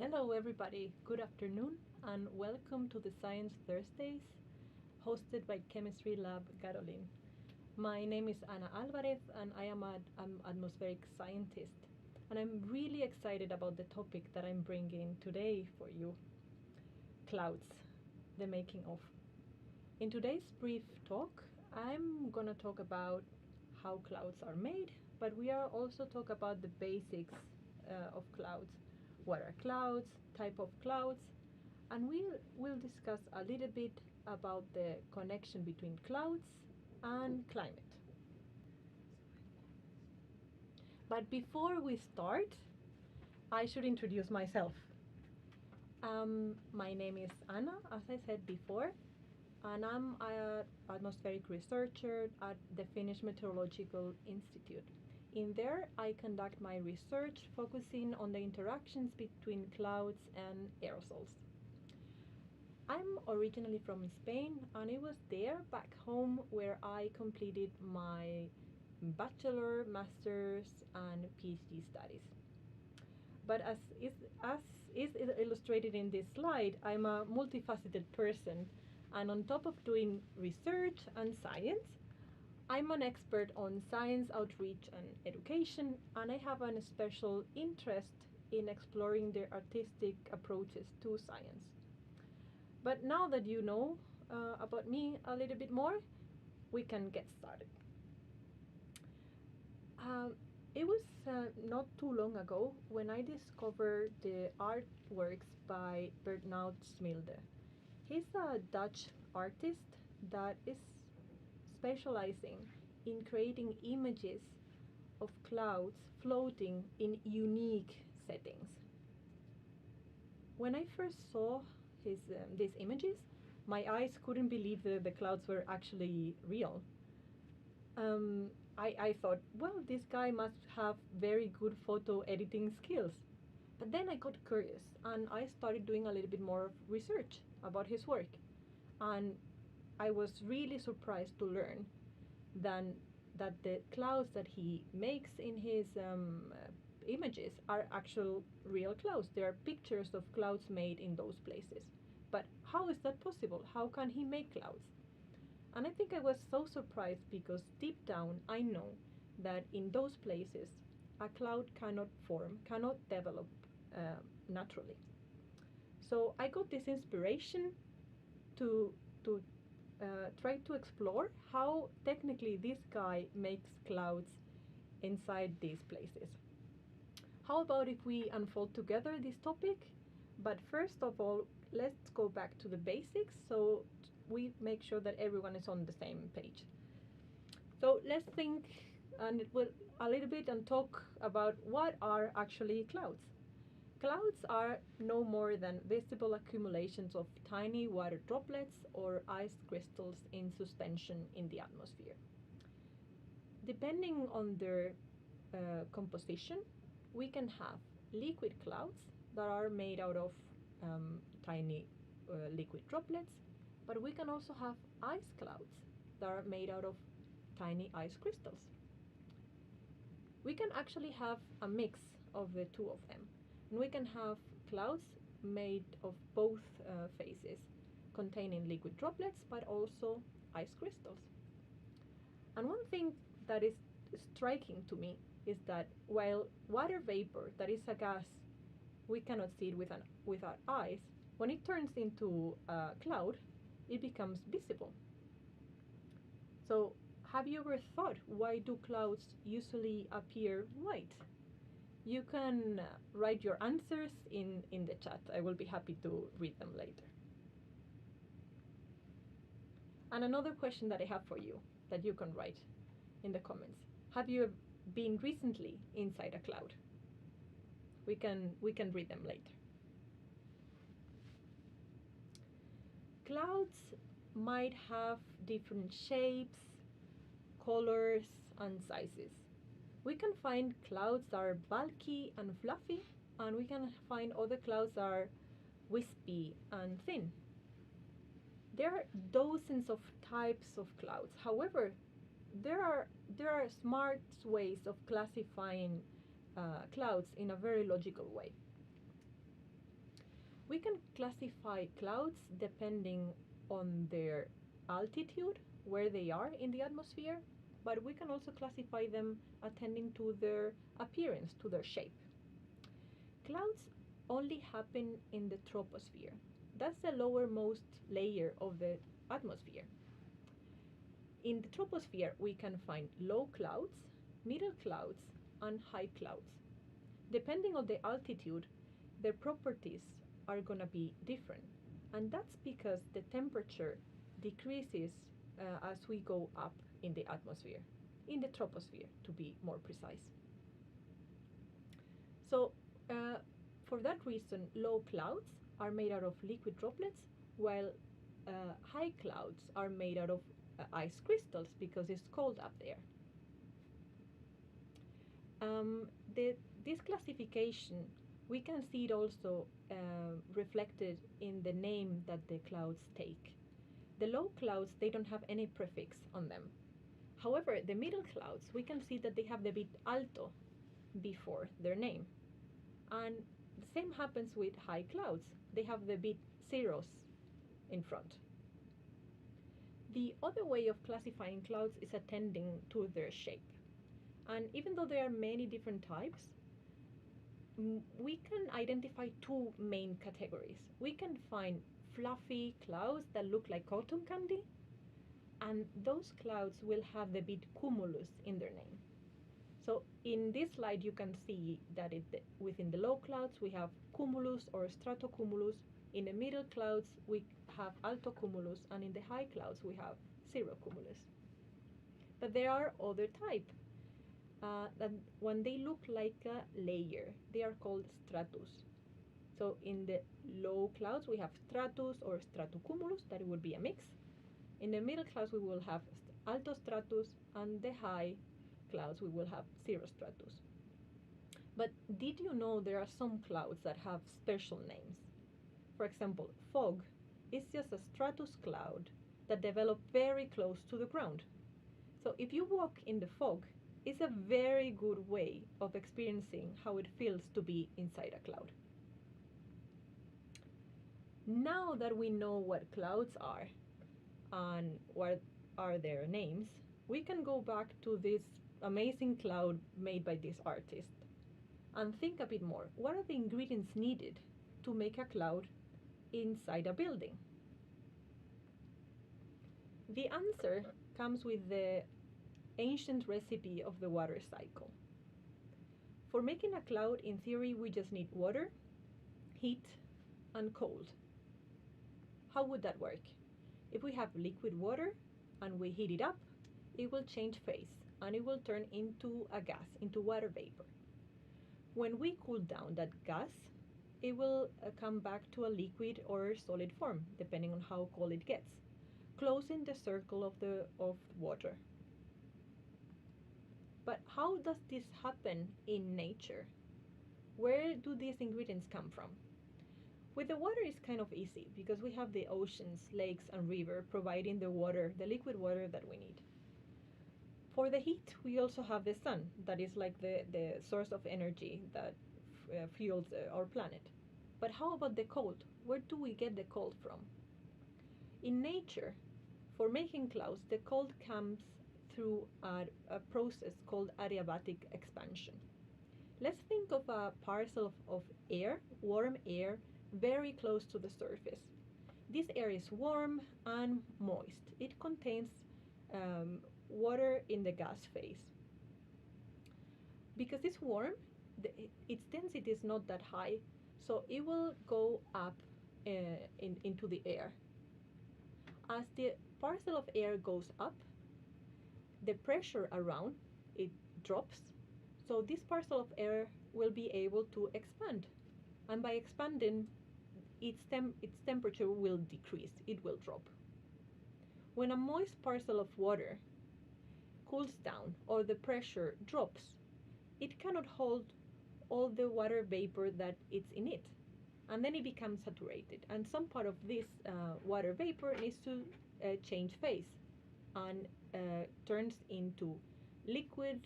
Hello everybody, good afternoon and welcome to the Science Thursdays hosted by Chemistry Lab Gadolin. My name is Ana Álvarez and I am an atmospheric scientist, and I'm really excited about the topic that I'm bringing today for you: clouds, the making of. In today's brief talk, I'm gonna talk about how clouds are made, but we are also talk about the basics of clouds. What are clouds, type of clouds, and we'll discuss a little bit about the connection between clouds and climate. But before we start, I should introduce myself. My name is Anna, as I said before, and I'm an atmospheric researcher at the Finnish Meteorological Institute. In there, I conduct my research focusing on the interactions between clouds and aerosols. I'm originally from Spain, and it was there back home where I completed my bachelor, master's, and Ph.D. studies. But as is illustrated in this slide, I'm a multifaceted person, and on top of doing research and science, I'm an expert on science outreach and education, and I have a special interest in exploring the artistic approaches to science. But now that you know about me a little bit more, we can get started. It was not too long ago when I discovered the artworks by Bernard Smilde. He's a Dutch artist that is specializing in creating images of clouds floating in unique settings. When I first saw these images, my eyes couldn't believe that the clouds were actually real. I thought, well, this guy must have very good photo editing skills. But then I got curious and I started doing a little bit more research about his work. And I was really surprised to learn that the clouds that he makes in his images are actual real clouds. There are pictures of clouds made in those places. But how is that possible? How can he make clouds? And I think I was so surprised because deep down I know that in those places a cloud cannot form, cannot develop naturally. So I got this inspiration to try to explore how technically this guy makes clouds inside these places. How about if we unfold together this topic? But first of all, let's go back to the basics so we make sure that everyone is on the same page. So let's think a little bit and talk about what are actually clouds. Clouds are no more than visible accumulations of tiny water droplets or ice crystals in suspension in the atmosphere. Depending on their composition, we can have liquid clouds that are made out of tiny liquid droplets, but we can also have ice clouds that are made out of tiny ice crystals. We can actually have a mix of the two of them. And we can have clouds made of both phases, containing liquid droplets but also ice crystals. And one thing that is striking to me is that while water vapor, that is a gas, we cannot see it with our eyes, when it turns into a cloud, it becomes visible. So have you ever thought, why do clouds usually appear white? You can write your answers in the chat. I will be happy to read them later. And another question that I have for you that you can write in the comments. Have you been recently inside a cloud? We can read them later. Clouds might have different shapes, colors, and sizes. We can find clouds that are bulky and fluffy, and we can find other clouds that are wispy and thin. There are dozens of types of clouds. However, there are smart ways of classifying clouds in a very logical way. We can classify clouds depending on their altitude, where they are in the atmosphere, but we can also classify them attending to their appearance, to their shape. Clouds only happen in the troposphere. That's the lowermost layer of the atmosphere. In the troposphere, we can find low clouds, middle clouds, and high clouds. Depending on the altitude, their properties are going to be different. And that's because the temperature decreases as we go up in the atmosphere, in the troposphere to be more precise. So for that reason, low clouds are made out of liquid droplets, while high clouds are made out of ice crystals because it's cold up there. This classification, we can see it also reflected in the name that the clouds take. The low clouds, they don't have any prefix on them. However, the middle clouds, we can see that they have the bit alto before their name. And the same happens with high clouds. They have the bit zeros in front. The other way of classifying clouds is attending to their shape. And even though there are many different types, we can identify two main categories. We can find fluffy clouds that look like cotton candy, and those clouds will have the bit cumulus in their name. So in this slide you can see that within the low clouds we have cumulus or stratocumulus, in the middle clouds we have altocumulus, and in the high clouds we have cirrocumulus. But there are other types that when they look like a layer, they are called stratus. So in the low clouds we have stratus or stratocumulus, that it would be a mix. In the middle clouds we will have altostratus, and the high clouds we will have cirrostratus. But did you know there are some clouds that have special names? For example, fog is just a stratus cloud that develop very close to the ground. So if you walk in the fog, it's a very good way of experiencing how it feels to be inside a cloud. Now that we know what clouds are and what are their names, we can go back to this amazing cloud made by this artist and think a bit more. What are the ingredients needed to make a cloud inside a building? The answer comes with the ancient recipe of the water cycle. For making a cloud, in theory, we just need water, heat, and cold. How would that work? If we have liquid water and we heat it up, it will change phase and it will turn into a gas, into water vapor. When we cool down that gas, it will come back to a liquid or solid form, depending on how cold it gets, closing the circle of water. But how does this happen in nature? Where do these ingredients come from? With the water it's kind of easy because we have the oceans, lakes and rivers providing the water, the liquid water that we need. For the heat, we also have the sun, that is like the source of energy that fuels our planet. But how about the cold? Where do we get the cold from? In nature, for making clouds, the cold comes through a process called adiabatic expansion. Let's think of a parcel of air, warm air, very close to the surface. This air is warm and moist. It contains water in the gas phase. Because it's warm, its density is not that high, so it will go up into the air. As the parcel of air goes up, the pressure around it drops, so this parcel of air will be able to expand, and by expanding, its temperature will decrease, it will drop. When a moist parcel of water cools down or the pressure drops, it cannot hold all the water vapor that it's in it, and then it becomes saturated, and some part of this water vapor needs to change phase and turns into liquid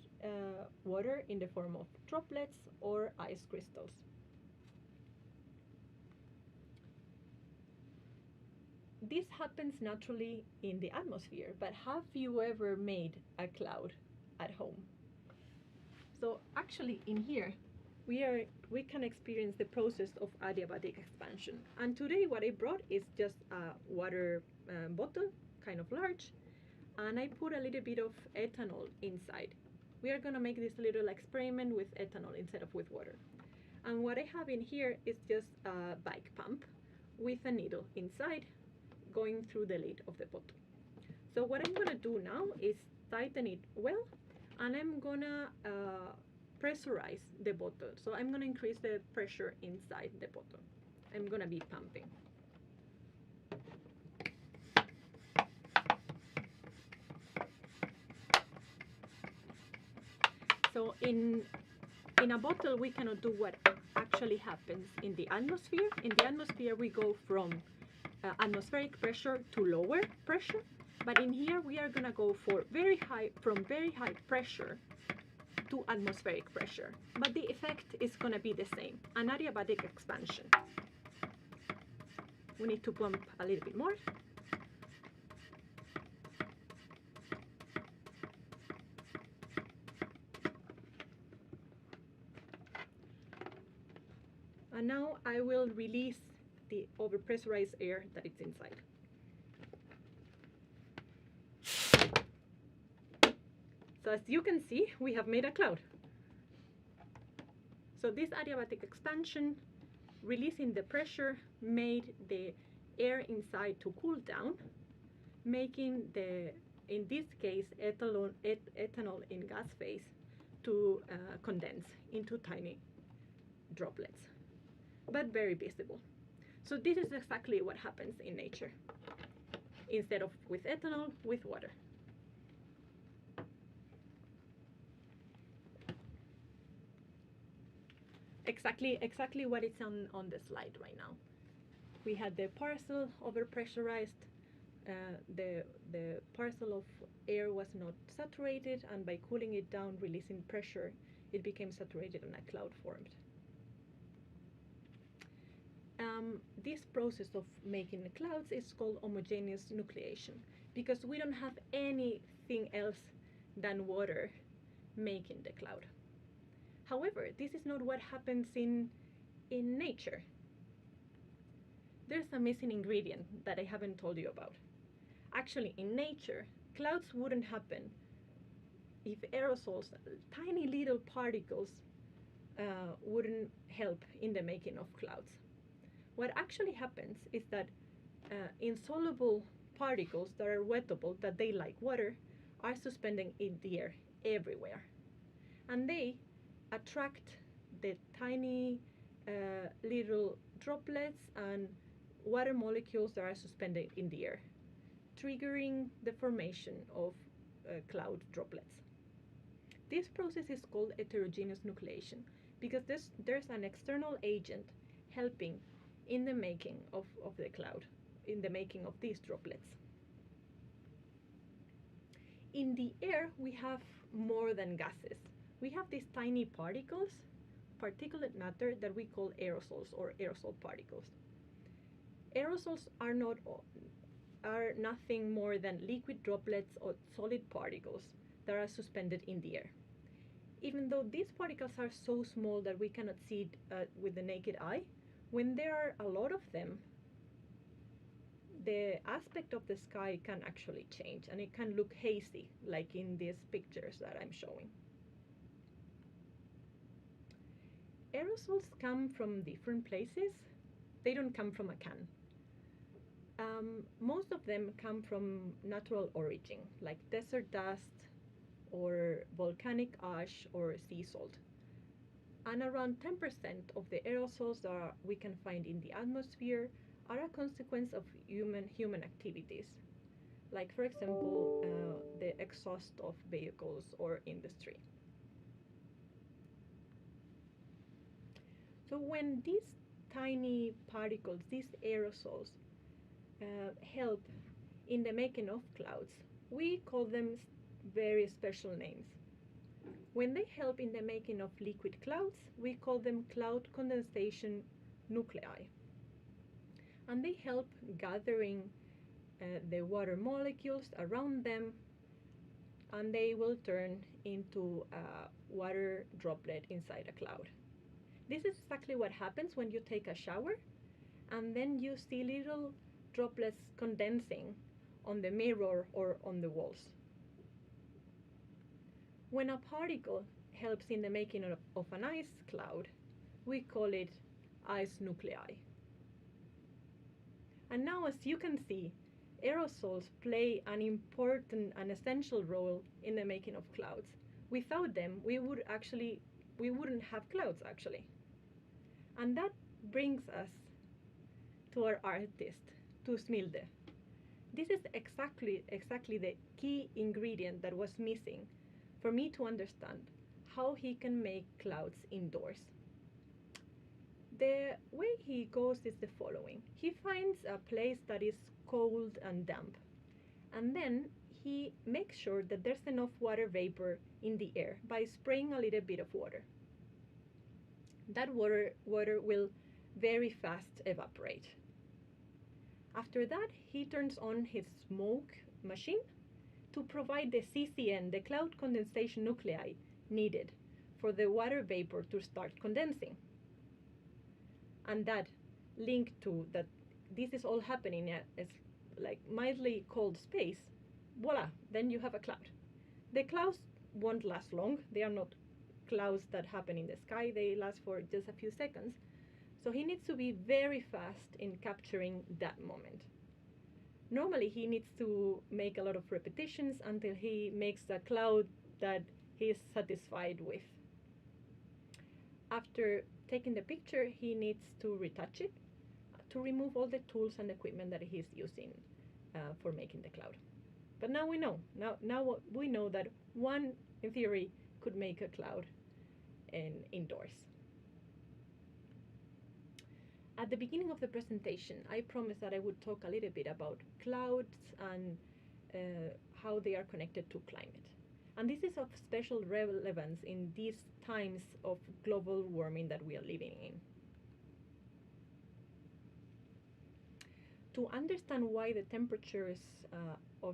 water in the form of droplets or ice crystals. this happens naturally in the atmosphere, but have you ever made a cloud at home? So actually in here, we can experience the process of adiabatic expansion. And today what I brought is just a water bottle, kind of large, and I put a little bit of ethanol inside. We are gonna make this little experiment with ethanol instead of with water. And what I have in here is just a bike pump with a needle inside going through the lid of the bottle. So what I'm gonna do now is tighten it well, and I'm gonna pressurize the bottle. So I'm gonna increase the pressure inside the bottle. I'm gonna be pumping. So in a bottle, we cannot do what actually happens in the atmosphere. In the atmosphere, we go from atmospheric pressure to lower pressure. But in here, we are gonna go from very high pressure to atmospheric pressure. But the effect is gonna be the same, an adiabatic expansion. We need to pump a little bit more. And now I will release the overpressurized air that is inside. So as you can see, we have made a cloud. So this adiabatic expansion, releasing the pressure, made the air inside to cool down, making the, in this case, ethanol in gas phase to condense into tiny droplets, but very visible. So this is exactly what happens in nature. Instead of with ethanol, with water. Exactly what is on the slide right now. We had the parcel overpressurized, the parcel of air was not saturated, and by cooling it down, releasing pressure, it became saturated and a cloud formed. This process of making the clouds is called homogeneous nucleation, because we don't have anything else than water making the cloud. However, this is not what happens in nature. There's a missing ingredient that I haven't told you about. Actually, in nature, clouds wouldn't happen if aerosols, tiny little particles, wouldn't help in the making of clouds. What actually happens is that insoluble particles that are wettable, that they like water, are suspended in the air everywhere. And they attract the tiny little droplets and water molecules that are suspended in the air, triggering the formation of cloud droplets. This process is called heterogeneous nucleation because there's an external agent helping in the making of the cloud, in the making of these droplets. In the air, we have more than gases. We have these tiny particles, particulate matter, that we call aerosols or aerosol particles. Aerosols are nothing more than liquid droplets or solid particles that are suspended in the air. Even though these particles are so small that we cannot see it with the naked eye, when there are a lot of them, the aspect of the sky can actually change, and it can look hazy, like in these pictures that I'm showing. Aerosols come from different places. They don't come from a can. Most of them come from natural origin, like desert dust or volcanic ash or sea salt. And around 10% of the aerosols that we can find in the atmosphere are a consequence of human activities, like, for example, the exhaust of vehicles or industry. So when these tiny particles, these aerosols, help in the making of clouds, we call them very special names. When they help in the making of liquid clouds, we call them cloud condensation nuclei. And they help gathering the water molecules around them, and they will turn into a water droplet inside a cloud. This is exactly what happens when you take a shower and then you see little droplets condensing on the mirror or on the walls. When a particle helps in the making of an ice cloud, we call it ice nuclei. And now, as you can see, aerosols play an important and essential role in the making of clouds. Without them, we wouldn't have clouds actually. And that brings us to our artist, to Smilde. This is exactly the key ingredient that was missing for me to understand how he can make clouds indoors. The way he goes is the following. He finds a place that is cold and damp, and then he makes sure that there's enough water vapor in the air by spraying a little bit of water. That water will very fast evaporate. After that, he turns on his smoke machine to provide the CCN, the cloud condensation nuclei, needed for the water vapor to start condensing. And that linked to that this is all happening as like mildly cold space, voila, then you have a cloud. The clouds won't last long. They are not clouds that happen in the sky. They last for just a few seconds. So he needs to be very fast in capturing that moment. Normally he needs to make a lot of repetitions until he makes a cloud that he is satisfied with. After taking the picture, he needs to retouch it to remove all the tools and equipment that he's using for making the cloud. But now we know. Now we know that one, in theory, could make a cloud indoors. At the beginning of the presentation, I promised that I would talk a little bit about clouds and how they are connected to climate. And this is of special relevance in these times of global warming that we are living in. To understand why the temperatures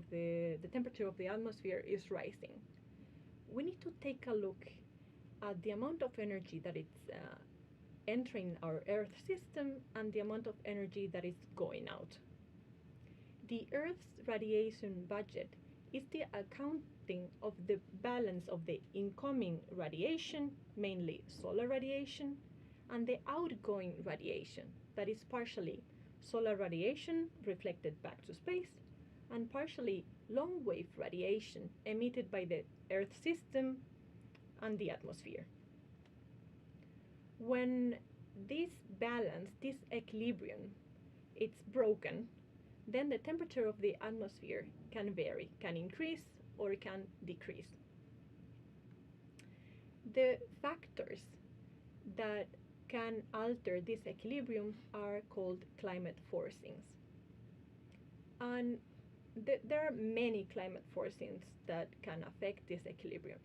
the temperature of the atmosphere is rising, we need to take a look at the amount of energy that it's entering our Earth system and the amount of energy that is going out. The Earth's radiation budget is the accounting of the balance of the incoming radiation, mainly solar radiation, and the outgoing radiation, that is partially solar radiation reflected back to space, and partially long-wave radiation emitted by the Earth system and the atmosphere. When this balance, this equilibrium, it's broken, then the temperature of the atmosphere can vary, can increase or can decrease. The factors that can alter this equilibrium are called climate forcings. And there are many climate forcings that can affect this equilibrium.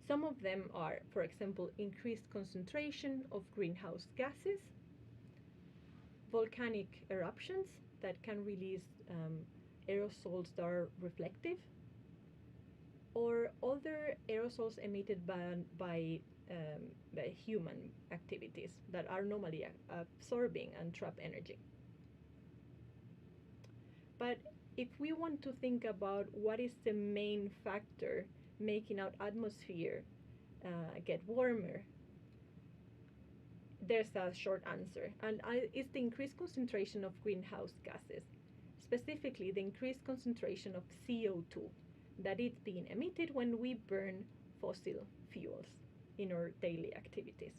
Some of them are, for example, increased concentration of greenhouse gases, volcanic eruptions that can release aerosols that are reflective, or other aerosols emitted by human activities that are normally absorbing and trap energy. But if we want to think about what is the main factor making our atmosphere get warmer, there's a short answer, and it's the increased concentration of greenhouse gases, specifically the increased concentration of CO2 that is being emitted when we burn fossil fuels in our daily activities.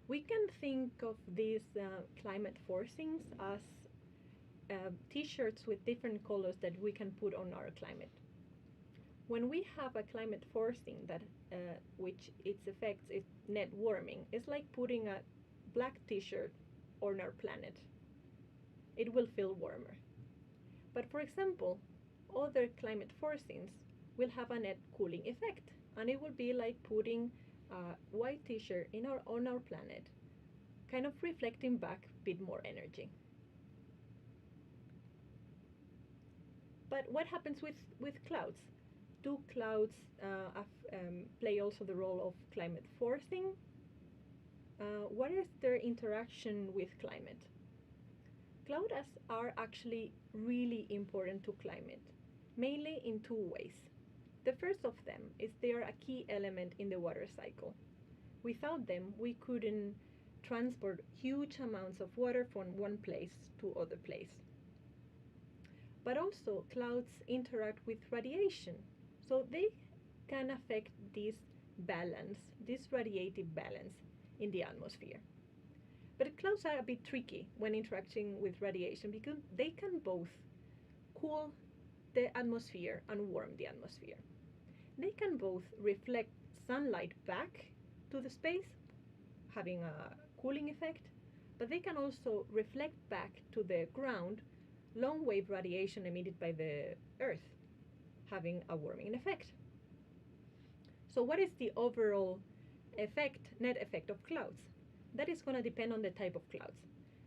We can think of these climate forcings as t-shirts with different colors that we can put on our climate. When we have a climate forcing that which its effects is net warming, it's like putting a black t-shirt on our planet. It will feel warmer. But for example, other climate forcings will have a net cooling effect, and it will be like putting a white t-shirt on our planet, kind of reflecting back a bit more energy. But what happens with clouds? Do clouds play also the role of climate forcing? What is their interaction with climate? Clouds are actually really important to climate, mainly in two ways. The first of them is they are a key element in the water cycle. Without them, we couldn't transport huge amounts of water from one place to other place. But also, clouds interact with radiation, so they can affect this balance, this radiative balance in the atmosphere. But clouds are a bit tricky when interacting with radiation because they can both cool the atmosphere and warm the atmosphere. They can both reflect sunlight back to the space, having a cooling effect, but they can also reflect back to the ground long wave radiation emitted by the Earth, having a warming effect. So what is the overall effect, net effect of clouds? That is going to depend on the type of clouds.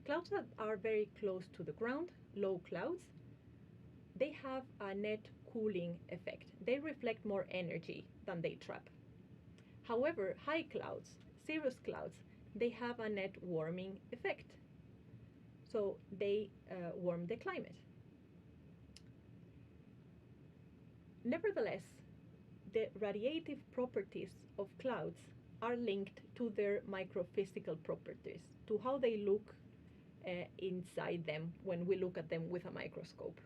Clouds that are very close to the ground, low clouds, they have a net cooling effect. They reflect more energy than they trap. However, high clouds, cirrus clouds, they have a net warming effect. So they warm the climate. Nevertheless, the radiative properties of clouds are linked to their microphysical properties, to how they look inside them when we look at them with a microscope.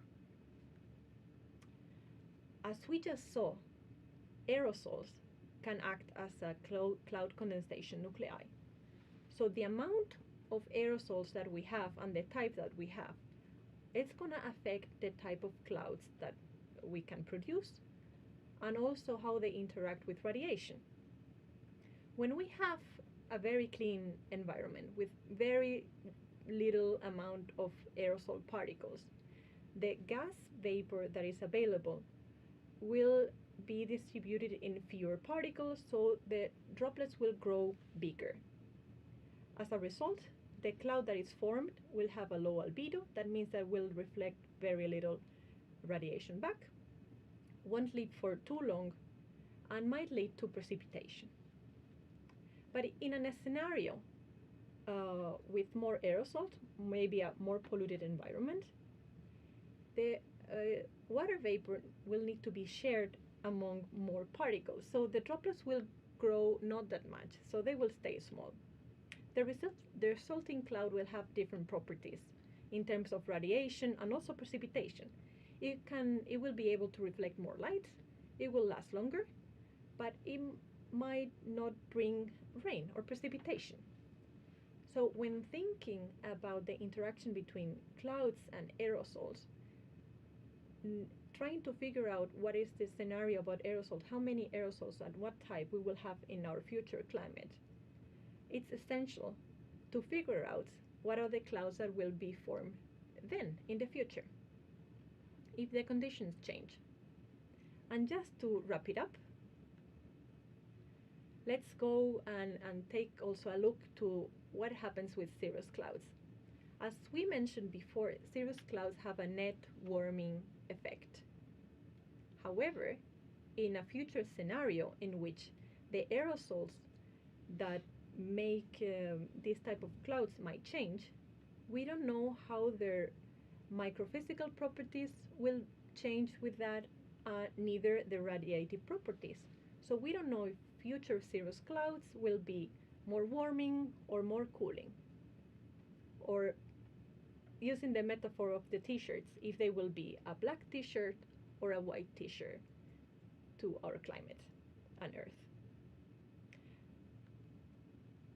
As we just saw, aerosols can act as a cloud condensation nuclei. So the amount of aerosols that we have and the type that we have, it's going to affect the type of clouds that we can produce and also how they interact with radiation. When we have a very clean environment with very little amount of aerosol particles, the gas vapor that is available will be distributed in fewer particles, so the droplets will grow bigger. As a result, the cloud that is formed will have a low albedo. That means that will reflect very little radiation back, won't live for too long, and might lead to precipitation. But in a scenario with more aerosols, maybe a more polluted environment, the water vapor will need to be shared among more particles. So the droplets will grow not that much, so they will stay small. The resulting cloud will have different properties in terms of radiation and also precipitation. It will be able to reflect more light, it will last longer, but it might not bring rain or precipitation. So when thinking about the interaction between clouds and aerosols, trying to figure out what is the scenario about aerosols, how many aerosols and what type we will have in our future climate, it's essential to figure out what are the clouds that will be formed then in the future if the conditions change. And just to wrap it up, let's go and take also a look to what happens with cirrus clouds. As we mentioned before, cirrus clouds have a net warming effect. However, in a future scenario in which the aerosols that make this type of clouds might change, we don't know how their microphysical properties will change with that, neither the radiative properties. So we don't know if future cirrus clouds will be more warming or more cooling. Or using the metaphor of the t-shirts, if they will be a black t-shirt or a white t-shirt to our climate and Earth.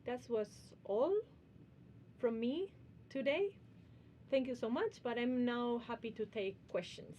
That was all from me today. Thank you so much, but I'm now happy to take questions.